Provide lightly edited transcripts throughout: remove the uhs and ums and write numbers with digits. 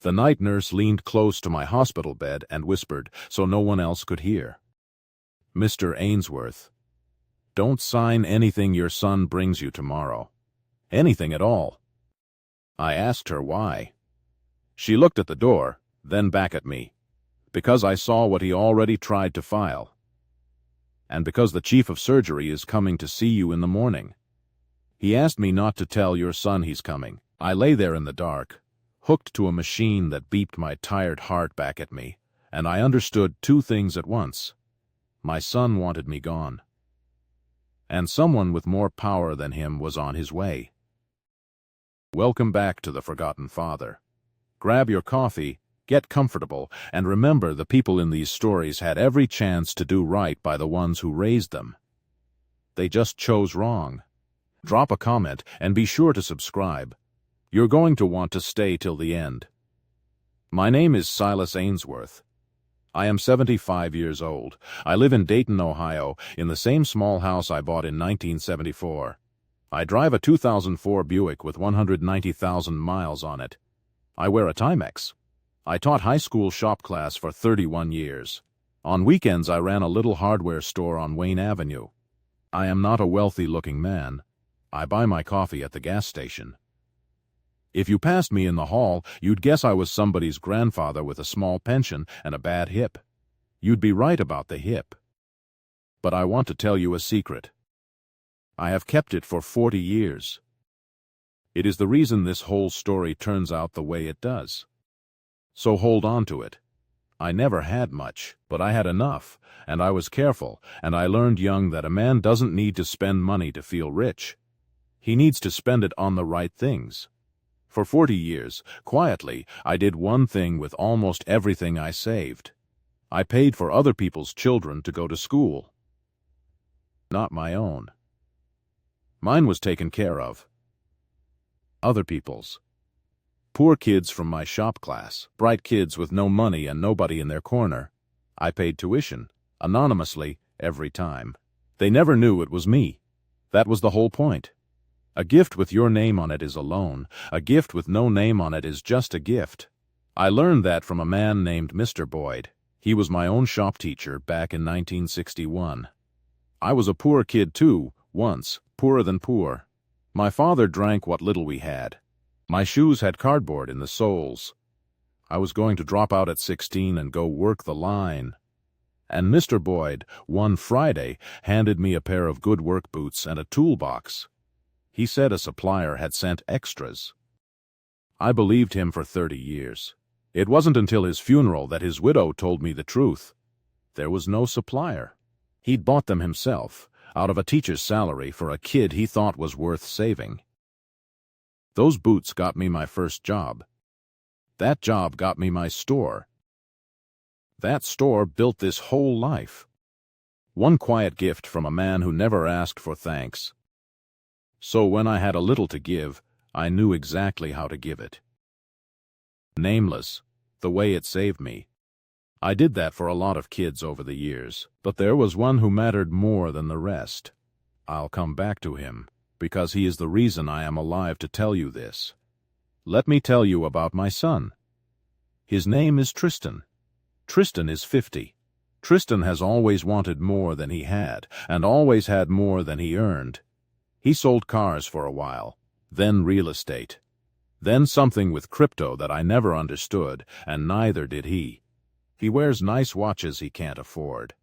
The night nurse leaned close to my hospital bed and whispered so no one else could hear. "Mr. Ainsworth, don't sign anything your son brings you tomorrow. Anything at all." I asked her why. She looked at the door, then back at me. "Because I saw what he already tried to file. And because the chief of surgery is coming to see you in the morning. He asked me not to tell your son he's coming." I lay there in the dark, hooked to a machine that beeped my tired heart back at me, and I understood two things at once. My son wanted me gone. And someone with more power than him was on his way. Welcome back to The Forgotten Father. Grab your coffee, get comfortable, and remember the people in these stories had every chance to do right by the ones who raised them. They just chose wrong. Drop a comment and be sure to subscribe. You're going to want to stay till the end. My name is Silas Ainsworth. I am 75 years old. I live in Dayton, Ohio, in the same small house I bought in 1974. I drive a 2004 Buick with 190,000 miles on it. I wear a Timex. I taught high school shop class for 31 years. On weekends I ran a little hardware store on Wayne Avenue. I am not a wealthy-looking man. I buy my coffee at the gas station. If you passed me in the hall, you'd guess I was somebody's grandfather with a small pension and a bad hip. You'd be right about the hip. But I want to tell you a secret. I have kept it for 40 years. It is the reason this whole story turns out the way it does. So hold on to it. I never had much, but I had enough, and I was careful, and I learned young that a man doesn't need to spend money to feel rich. He needs to spend it on the right things. For 40 years, quietly, I did one thing with almost everything I saved. I paid for other people's children to go to school. Not my own. Mine was taken care of. Other people's. Poor kids from my shop class, bright kids with no money and nobody in their corner. I paid tuition, anonymously, every time. They never knew it was me. That was the whole point. A gift with your name on it is a loan. A gift with no name on it is just a gift. I learned that from a man named Mr. Boyd. He was my own shop teacher back in 1961. I was a poor kid too, once, poorer than poor. My father drank what little we had. My shoes had cardboard in the soles. I was going to drop out at 16 and go work the line. And Mr. Boyd, one Friday, handed me a pair of good work boots and a toolbox. He said a supplier had sent extras. I believed him for 30 years. It wasn't until his funeral that his widow told me the truth. There was no supplier. He'd bought them himself, out of a teacher's salary for a kid he thought was worth saving. Those boots got me my first job. That job got me my store. That store built this whole life. One quiet gift from a man who never asked for thanks. So when I had a little to give, I knew exactly how to give it. Nameless, the way it saved me. I did that for a lot of kids over the years, but there was one who mattered more than the rest. I'll come back to him, because he is the reason I am alive to tell you this. Let me tell you about my son. His name is Tristan. Tristan is 50. Tristan has always wanted more than he had, and always had more than he earned. He sold cars for a while, then real estate, then something with crypto that I never understood, and neither did he. He wears nice watches he can't afford.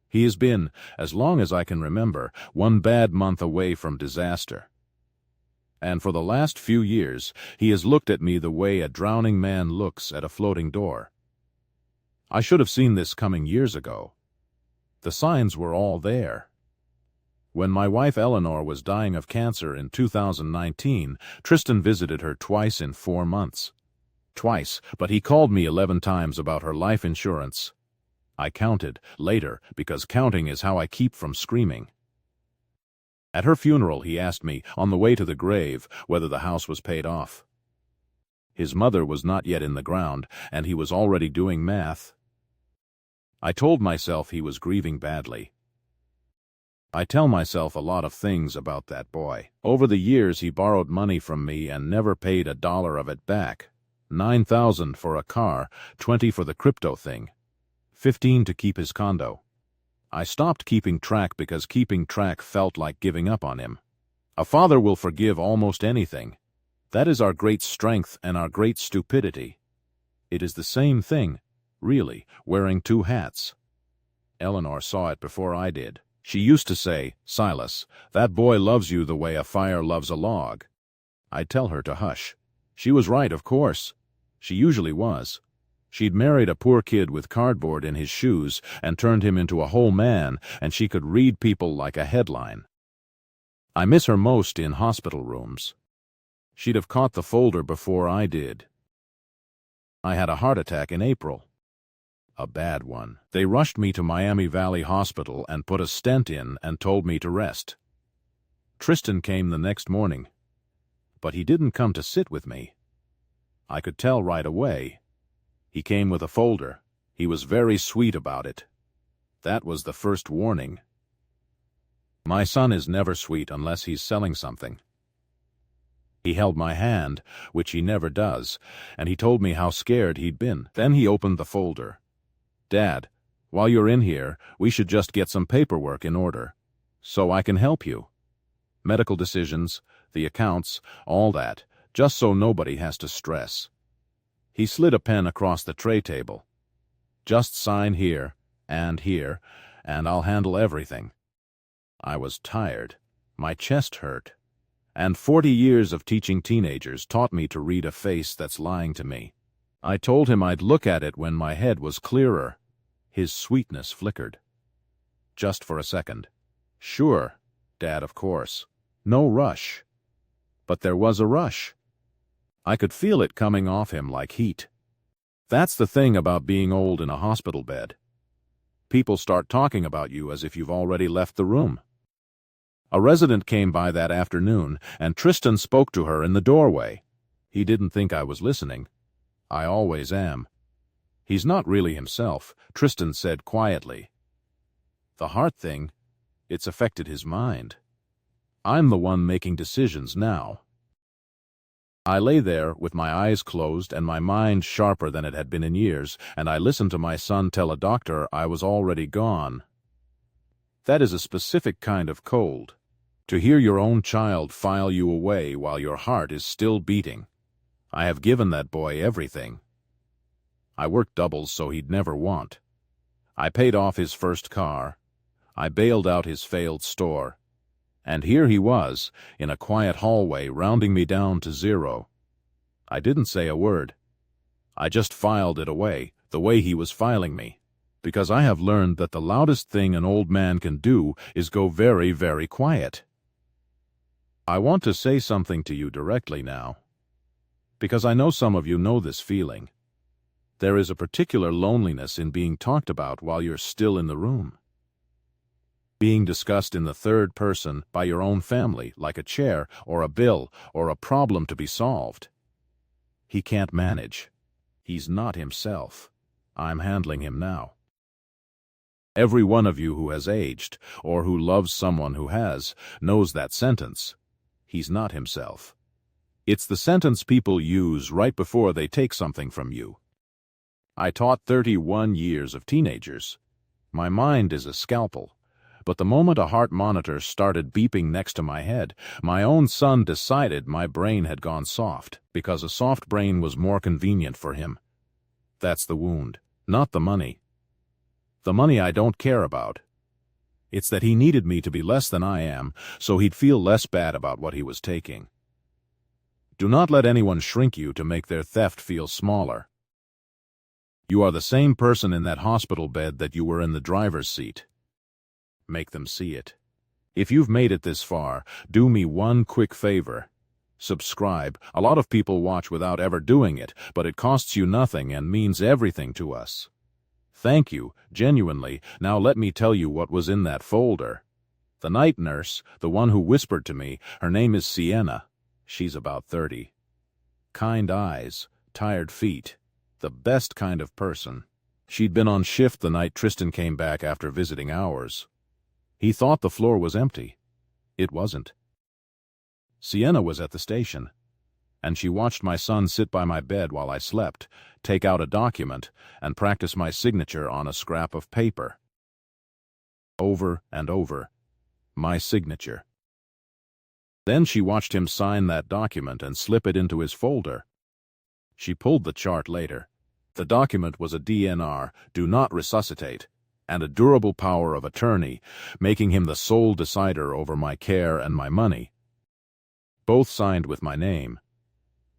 He has been, as long as I can remember, one bad month away from disaster. And for the last few years, he has looked at me the way a drowning man looks at a floating door. I should have seen this coming years ago. The signs were all there. When my wife Eleanor was dying of cancer in 2019, Tristan visited her twice in 4 months. Twice, but he called me 11 times about her life insurance. I counted, later, because counting is how I keep from screaming. At her funeral he asked me, on the way to the grave, whether the house was paid off. His mother was not yet in the ground, and he was already doing math. I told myself he was grieving badly. I tell myself a lot of things about that boy. Over the years he borrowed money from me and never paid $1 of it back. $9,000 for a car, $20,000 for the crypto thing, $15,000 to keep his condo. I stopped keeping track because keeping track felt like giving up on him. A father will forgive almost anything. That is our great strength and our great stupidity. It is the same thing, really, wearing two hats. Eleanor saw it before I did. She used to say, "Silas, that boy loves you the way a fire loves a log." I'd tell her to hush. She was right, of course. She usually was. She'd married a poor kid with cardboard in his shoes and turned him into a whole man, and she could read people like a headline. I miss her most in hospital rooms. She'd have caught the folder before I did. I had a heart attack in April. A bad one. They rushed me to Miami Valley Hospital and put a stent in and told me to rest. Tristan came the next morning, but he didn't come to sit with me. I could tell right away. He came with a folder. He was very sweet about it. That was the first warning. My son is never sweet unless he's selling something. He held my hand, which he never does, and he told me how scared he'd been. Then he opened the folder. "Dad, while you're in here, we should just get some paperwork in order, so I can help you. Medical decisions, the accounts, all that, just so nobody has to stress." He slid a pen across the tray table. "Just sign here, and I'll handle everything." I was tired. My chest hurt. And 40 years of teaching teenagers taught me to read a face that's lying to me. I told him I'd look at it when my head was clearer. His sweetness flickered. Just for a second. "Sure, Dad, of course. No rush." But there was a rush. I could feel it coming off him like heat. That's the thing about being old in a hospital bed. People start talking about you as if you've already left the room. A resident came by that afternoon, and Tristan spoke to her in the doorway. He didn't think I was listening. I always am. "He's not really himself," Tristan said quietly. "The heart thing, it's affected his mind. I'm the one making decisions now." I lay there with my eyes closed and my mind sharper than it had been in years, and I listened to my son tell a doctor I was already gone. That is a specific kind of cold. To hear your own child file you away while your heart is still beating. I have given that boy everything. I worked doubles so he'd never want. I paid off his first car. I bailed out his failed store. And here he was, in a quiet hallway, rounding me down to zero. I didn't say a word. I just filed it away, the way he was filing me, because I have learned that the loudest thing an old man can do is go very, very quiet. I want to say something to you directly now, because I know some of you know this feeling. There is a particular loneliness in being talked about while you're still in the room. Being discussed in the third person by your own family, like a chair or a bill or a problem to be solved. He can't manage. He's not himself. I'm handling him now. Every one of you who has aged, or who loves someone who has, knows that sentence. He's not himself. It's the sentence people use right before they take something from you. I taught 31 years of teenagers. My mind is a scalpel. But the moment a heart monitor started beeping next to my head, my own son decided my brain had gone soft, because a soft brain was more convenient for him. That's the wound, not the money. The money I don't care about. It's that he needed me to be less than I am, so he'd feel less bad about what he was taking. Do not let anyone shrink you to make their theft feel smaller. You are the same person in that hospital bed that you were in the driver's seat. Make them see it. If you've made it this far, do me one quick favor. Subscribe. A lot of people watch without ever doing it, but it costs you nothing and means everything to us. Thank you, genuinely. Now let me tell you what was in that folder. The night nurse, the one who whispered to me, her name is Sienna. She's about 30. Kind eyes, tired feet. The best kind of person. She'd been on shift the night Tristan came back after visiting hours. He thought the floor was empty. It wasn't. Sienna was at the station, and she watched my son sit by my bed while I slept, take out a document, and practice my signature on a scrap of paper. Over and over, my signature. Then she watched him sign that document and slip it into his folder. She pulled the chart later. The document was a DNR, do not resuscitate, and a durable power of attorney, making him the sole decider over my care and my money. Both signed with my name,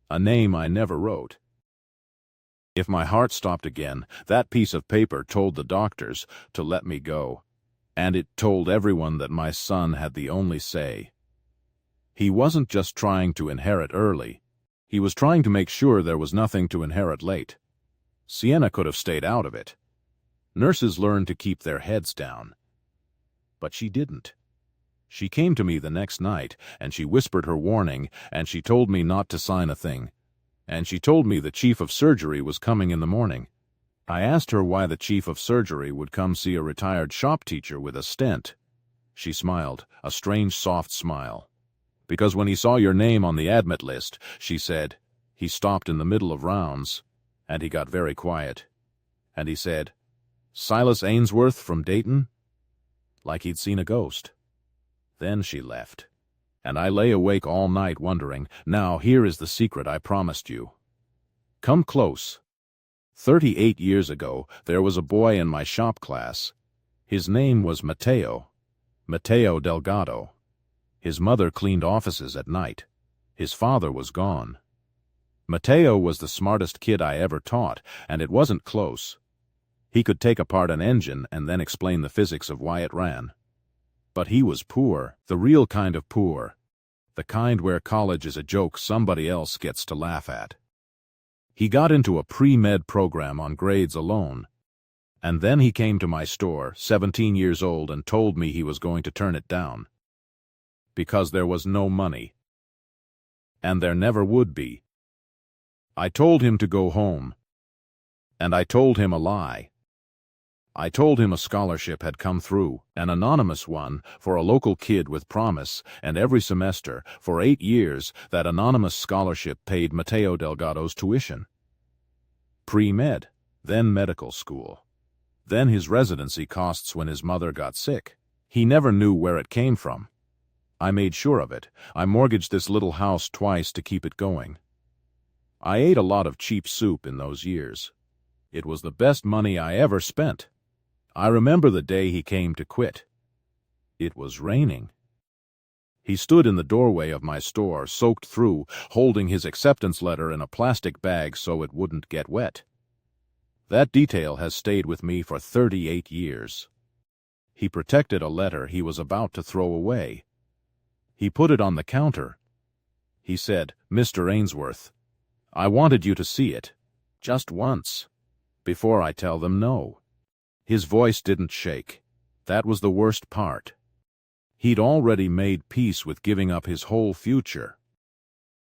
a name I never wrote. If my heart stopped again, that piece of paper told the doctors to let me go, and it told everyone that my son had the only say. He wasn't just trying to inherit early, he was trying to make sure there was nothing to inherit late. Sienna could have stayed out of it. Nurses learn to keep their heads down. But she didn't. She came to me the next night, and she whispered her warning, and she told me not to sign a thing. And she told me the chief of surgery was coming in the morning. I asked her why the chief of surgery would come see a retired shop teacher with a stent. She smiled, a strange soft smile. Because when he saw your name on the admit list, she said, he stopped in the middle of rounds, and he got very quiet. And he said, Silas Ainsworth from Dayton? Like he'd seen a ghost. Then she left. And I lay awake all night wondering, now here is the secret I promised you. Come close. 38 years ago, there was a boy in my shop class. His name was Mateo Delgado. His mother cleaned offices at night. His father was gone. Mateo was the smartest kid I ever taught, and it wasn't close. He could take apart an engine and then explain the physics of why it ran. But he was poor, the real kind of poor. The kind where college is a joke somebody else gets to laugh at. He got into a pre-med program on grades alone. And then he came to my store, 17 years old, and told me he was going to turn it down. Because there was no money. And there never would be. I told him to go home. And I told him a lie. I told him a scholarship had come through, an anonymous one, for a local kid with promise, and every semester, for 8 years, that anonymous scholarship paid Mateo Delgado's tuition. Pre-med, then medical school. Then his residency costs when his mother got sick. He never knew where it came from. I made sure of it. I mortgaged this little house twice to keep it going. I ate a lot of cheap soup in those years. It was the best money I ever spent. I remember the day he came to quit. It was raining. He stood in the doorway of my store, soaked through, holding his acceptance letter in a plastic bag so it wouldn't get wet. That detail has stayed with me for 38 years. He protected a letter he was about to throw away. He put it on the counter. He said, Mr. Ainsworth, I wanted you to see it, just once, before I tell them no. His voice didn't shake. That was the worst part. He'd already made peace with giving up his whole future.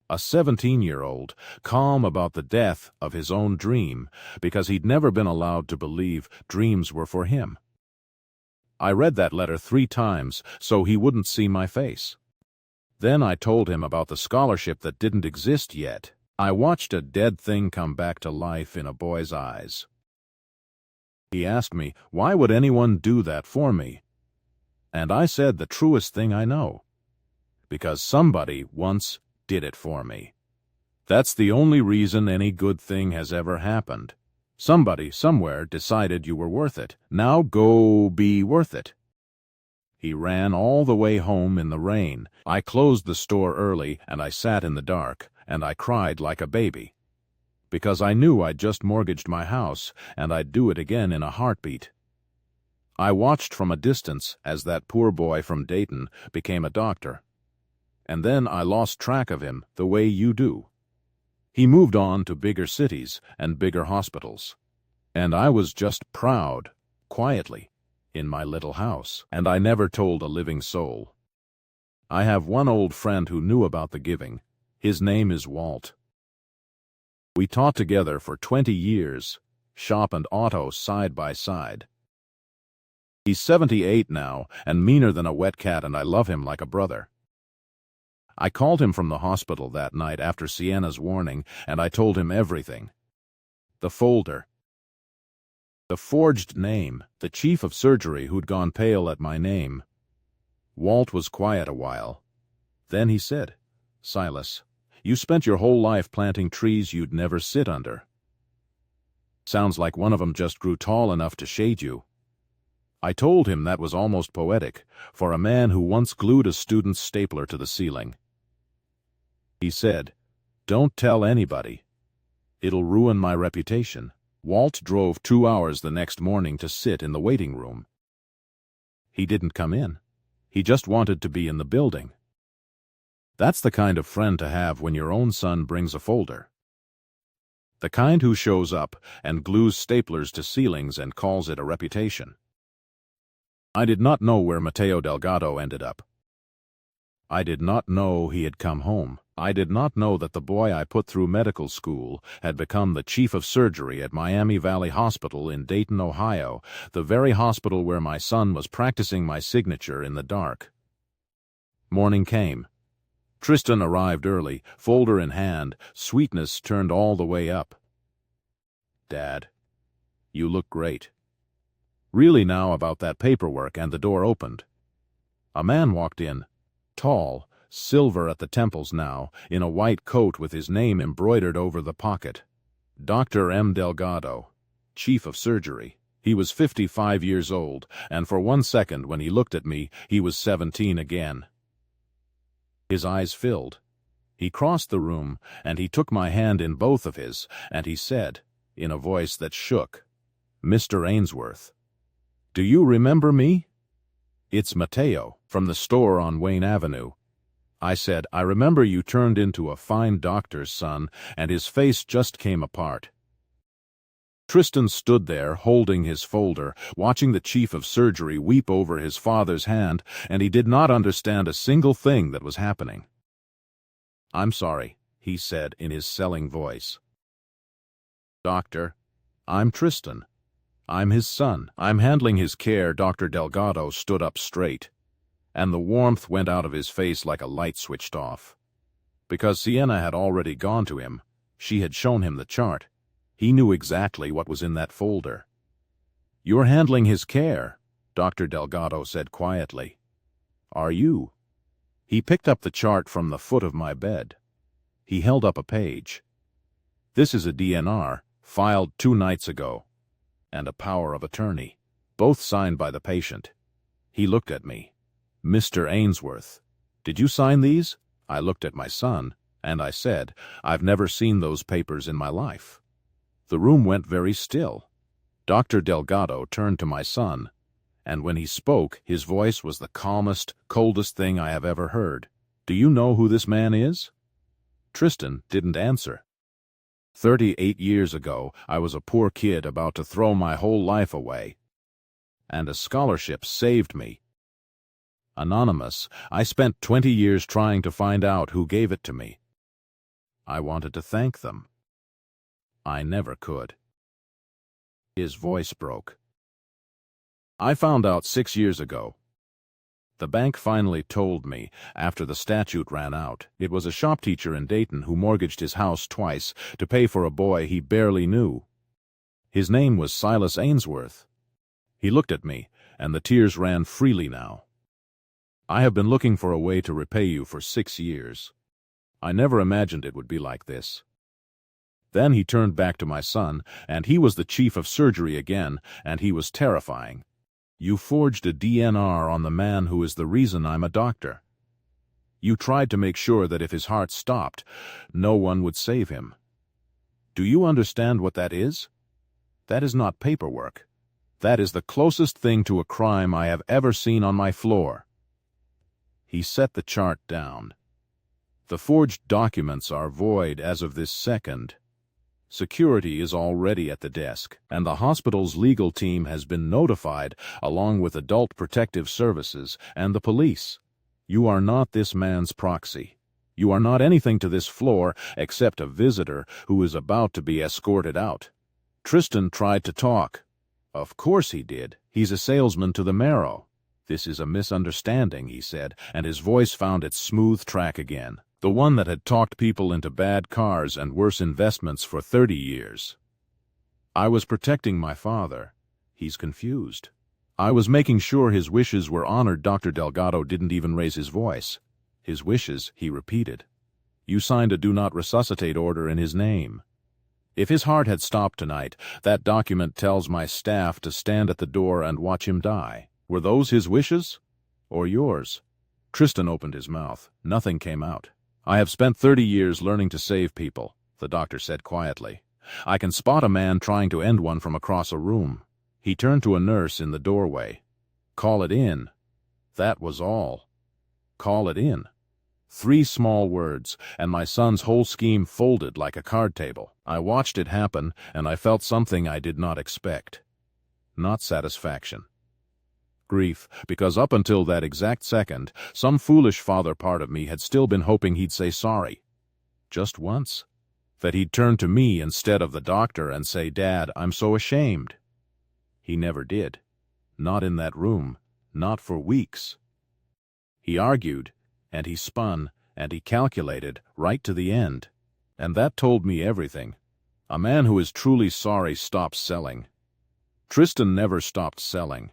A 17-year-old, calm about the death of his own dream, because he'd never been allowed to believe dreams were for him. I read that letter 3 times so he wouldn't see my face. Then I told him about the scholarship that didn't exist yet. I watched a dead thing come back to life in a boy's eyes. He asked me, why would anyone do that for me? And I said the truest thing I know. Because somebody once did it for me. That's the only reason any good thing has ever happened. Somebody, somewhere, decided you were worth it. Now go be worth it. He ran all the way home in the rain. I closed the store early, and I sat in the dark, and I cried like a baby. Because I knew I'd just mortgaged my house, and I'd do it again in a heartbeat. I watched from a distance as that poor boy from Dayton became a doctor. And then I lost track of him the way you do. He moved on to bigger cities and bigger hospitals. And I was just proud, quietly, in my little house, and I never told a living soul. I have one old friend who knew about the giving. His name is Walt. We taught together for 20 years, shop and auto side by side. He's 78 now, and meaner than a wet cat, and I love him like a brother. I called him from the hospital that night after Sienna's warning, and I told him everything. The folder. The forged name, the chief of surgery who'd gone pale at my name. Walt was quiet a while. Then he said, "Silas, you spent your whole life planting trees you'd never sit under. Sounds like one of 'em just grew tall enough to shade you." I told him that was almost poetic, for a man who once glued a student's stapler to the ceiling. He said, "Don't tell anybody. It'll ruin my reputation." Walt drove 2 hours the next morning to sit in the waiting room. He didn't come in. He just wanted to be in the building. That's the kind of friend to have when your own son brings a folder. The kind who shows up and glues staplers to ceilings and calls it a reputation. I did not know where Mateo Delgado ended up. I did not know he had come home. I did not know that the boy I put through medical school had become the chief of surgery at Miami Valley Hospital in Dayton, Ohio, the very hospital where my son was practicing my signature in the dark. Morning came. Tristan arrived early, folder in hand, sweetness turned all the way up. "Dad, you look great. Really now about that paperwork," and the door opened. A man walked in, tall, silver at the temples now, in a white coat with his name embroidered over the pocket. Dr. M. Delgado, chief of surgery. He was 55 years old, and for 1 second when he looked at me, he was 17 again. His eyes filled. He crossed the room, and he took my hand in both of his, and he said, in a voice that shook, "Mr. Ainsworth, do you remember me?" "It's Mateo, from the store on Wayne Avenue." I said, "I remember you turned into a fine doctor's son," and his face just came apart. Tristan stood there, holding his folder, watching the chief of surgery weep over his father's hand, and he did not understand a single thing that was happening. "I'm sorry," he said in his selling voice. "Doctor, I'm Tristan. I'm his son. I'm handling his care." Dr. Delgado stood up straight, and the warmth went out of his face like a light switched off. Because Sienna had already gone to him, she had shown him the chart. He knew exactly what was in that folder. "You're handling his care," Dr. Delgado said quietly. "Are you?" He picked up the chart from the foot of my bed. He held up a page. "This is a DNR, filed 2 nights ago, and a power of attorney, both signed by the patient." He looked at me. "Mr. Ainsworth, did you sign these?" I looked at my son, and I said, "I've never seen those papers in my life." The room went very still. Dr. Delgado turned to my son, and when he spoke, his voice was the calmest, coldest thing I have ever heard. "Do you know who this man is?" Tristan didn't answer. 38 years ago, I was a poor kid about to throw my whole life away, and a scholarship saved me. Anonymous, I spent 20 years trying to find out who gave it to me. I wanted to thank them. I never could. His voice broke. "I found out 6 years ago. The bank finally told me, after the statute ran out. It was a shop teacher in Dayton who mortgaged his house twice to pay for a boy he barely knew. His name was Silas Ainsworth." He looked at me, and the tears ran freely now. "I have been looking for a way to repay you for 6 years. I never imagined it would be like this." Then he turned back to my son, and he was the chief of surgery again, and he was terrifying. "You forged a DNR on the man who is the reason I'm a doctor. You tried to make sure that if his heart stopped, no one would save him. Do you understand what that is? That is not paperwork. That is the closest thing to a crime I have ever seen on my floor." He set the chart down. "The forged documents are void as of this second. Security is already at the desk, and the hospital's legal team has been notified, along with Adult Protective Services and the police. You are not this man's proxy. You are not anything to this floor except a visitor who is about to be escorted out." Tristan tried to talk. "Of course he did. He's a salesman to the marrow. "This is a misunderstanding," he said, and his voice found its smooth track again, the one that had talked people into bad cars and worse investments for 30 years. "I was protecting my father. He's confused. I was making sure his wishes were honored." Dr. Delgado didn't even raise his voice. "His wishes," he repeated. "You signed a do not resuscitate order in his name. If his heart had stopped tonight, that document tells my staff to stand at the door and watch him die. Were those his wishes? Or yours?" Tristan opened his mouth. Nothing came out. "I have spent 30 years learning to save people," the doctor said quietly. "I can spot a man trying to end one from across a room." He turned to a nurse in the doorway. "Call it in." That was all. Call it in. 3 small words, and my son's whole scheme folded like a card table. I watched it happen, and I felt something I did not expect. Not satisfaction. Grief, because up until that exact second, some foolish father part of me had still been hoping he'd say sorry. Just once. That he'd turn to me instead of the doctor and say, "Dad, I'm so ashamed." He never did. Not in that room. Not for weeks. He argued, and he spun, and he calculated, right to the end. And that told me everything. A man who is truly sorry stops selling. Tristan never stopped selling.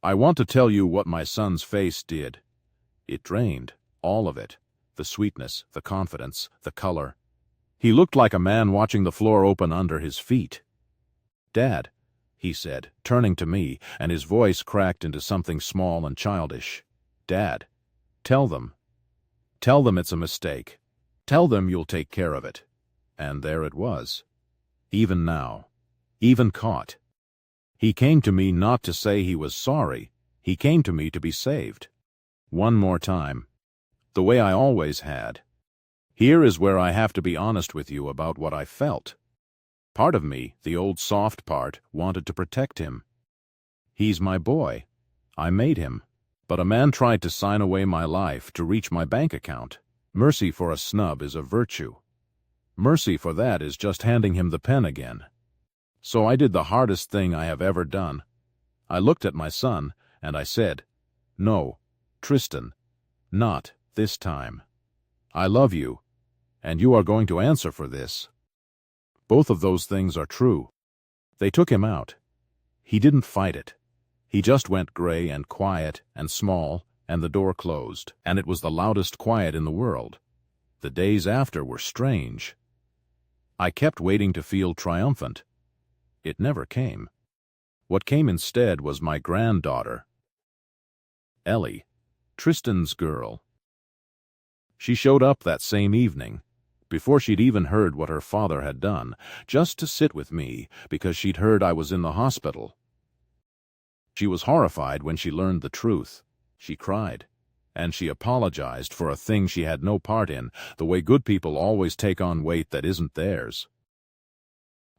I want to tell you what my son's face did. It drained, all of it. The sweetness, the confidence, the color. He looked like a man watching the floor open under his feet. "Dad," he said, turning to me, and his voice cracked into something small and childish. "Dad, tell them. Tell them it's a mistake. Tell them you'll take care of it." And there it was. Even now. Even caught. He came to me not to say he was sorry. He came to me to be saved. One more time. The way I always had. Here is where I have to be honest with you about what I felt. Part of me, the old soft part, wanted to protect him. He's my boy. I made him. But a man tried to sign away my life to reach my bank account. Mercy for a snub is a virtue. Mercy for that is just handing him the pen again. So I did the hardest thing I have ever done. I looked at my son, and I said, "No, Tristan, not this time. I love you, and you are going to answer for this." Both of those things are true. They took him out. He didn't fight it. He just went gray and quiet and small, and the door closed, and it was the loudest quiet in the world. The days after were strange. I kept waiting to feel triumphant. It never came. What came instead was my granddaughter, Ellie, Tristan's girl. She showed up that same evening, before she'd even heard what her father had done, just to sit with me because she'd heard I was in the hospital. She was horrified when she learned the truth. She cried, and she apologized for a thing she had no part in, the way good people always take on weight that isn't theirs.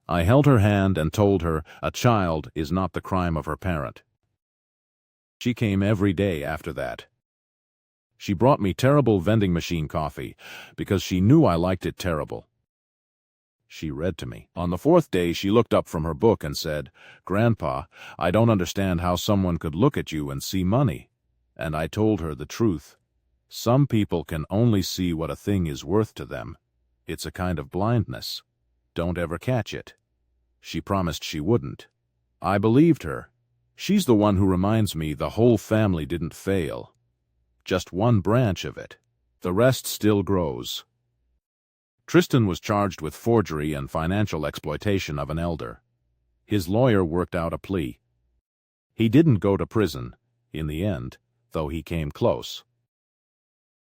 I held her hand and told her a child is not the crime of her parent. She came every day after that. She brought me terrible vending machine coffee because she knew I liked it terrible. She read to me. On the 4th day, she looked up from her book and said, "Grandpa, I don't understand how someone could look at you and see money." And I told her the truth. Some people can only see what a thing is worth to them. It's a kind of blindness. Don't ever catch it. She promised she wouldn't. I believed her. She's the one who reminds me the whole family didn't fail. Just one branch of it. The rest still grows. Tristan was charged with forgery and financial exploitation of an elder. His lawyer worked out a plea. He didn't go to prison, in the end, though he came close.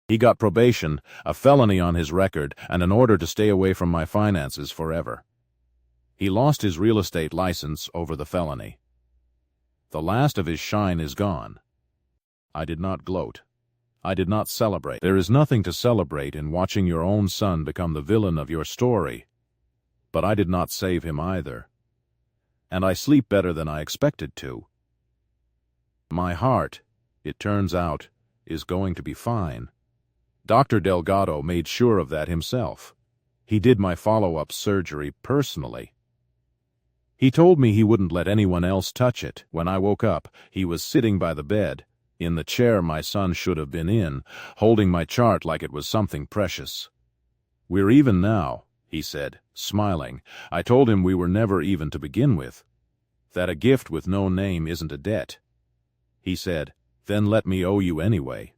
He got probation, a felony on his record, and an order to stay away from my finances forever. He lost his real estate license over the felony. The last of his shine is gone. I did not gloat. I did not celebrate. There is nothing to celebrate in watching your own son become the villain of your story. But I did not save him either. And I sleep better than I expected to. My heart, it turns out, is going to be fine. Dr. Delgado made sure of that himself. He did my follow-up surgery personally. He told me he wouldn't let anyone else touch it. When I woke up, he was sitting by the bed, in the chair my son should have been in, holding my chart like it was something precious. "We're even now," he said, smiling. I told him we were never even to begin with, that a gift with no name isn't a debt. He said, "Then let me owe you anyway."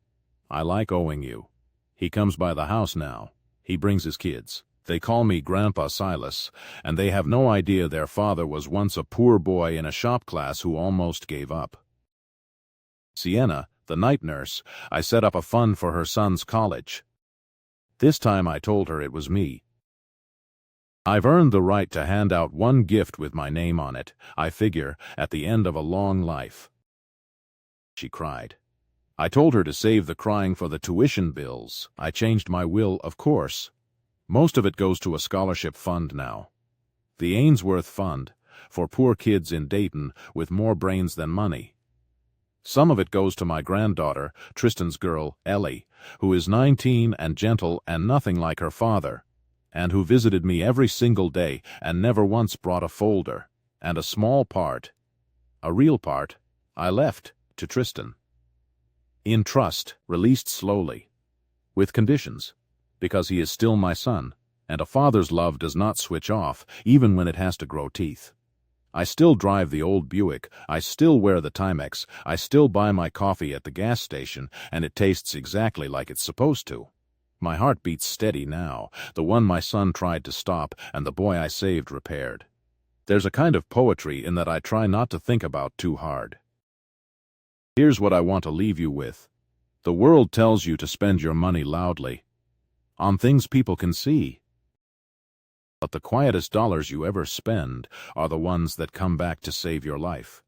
I like owing you. He comes by the house now. He brings his kids. They call me Grandpa Silas, and they have no idea their father was once a poor boy in a shop class who almost gave up. Sienna, the night nurse, I set up a fund for her son's college. This time I told her it was me. I've earned the right to hand out one gift with my name on it, I figure, at the end of a long life. She cried. I told her to save the crying for the tuition bills. I changed my will, of course. Most of it goes to a scholarship fund now. The Ainsworth Fund, for poor kids in Dayton with more brains than money. Some of it goes to my granddaughter, Tristan's girl, Ellie, who is 19 and gentle and nothing like her father, and who visited me every single day and never once brought a folder. And a small part, a real part, I left to Tristan. In trust, released slowly, with conditions, because he is still my son, and a father's love does not switch off, even when it has to grow teeth. I still drive the old Buick, I still wear the Timex, I still buy my coffee at the gas station, and it tastes exactly like it's supposed to. My heart beats steady now, the one my son tried to stop and the boy I saved repaired. There's a kind of poetry in that I try not to think about too hard. Here's what I want to leave you with. The world tells you to spend your money loudly, on things people can see. But the quietest dollars you ever spend are the ones that come back to save your life.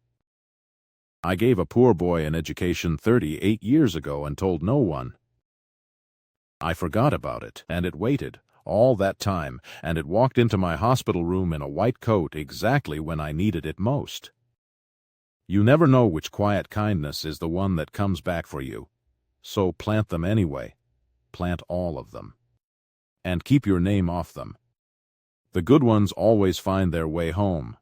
I gave a poor boy an education 38 years ago and told no one. I forgot about it, and it waited all that time, and it walked into my hospital room in a white coat exactly when I needed it most. You never know which quiet kindness is the one that comes back for you. So plant them anyway. Plant all of them. And keep your name off them. The good ones always find their way home.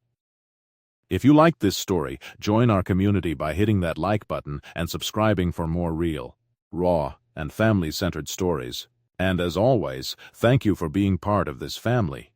If you liked this story, join our community by hitting that like button and subscribing for more real, raw, and family-centered stories. And as always, thank you for being part of this family.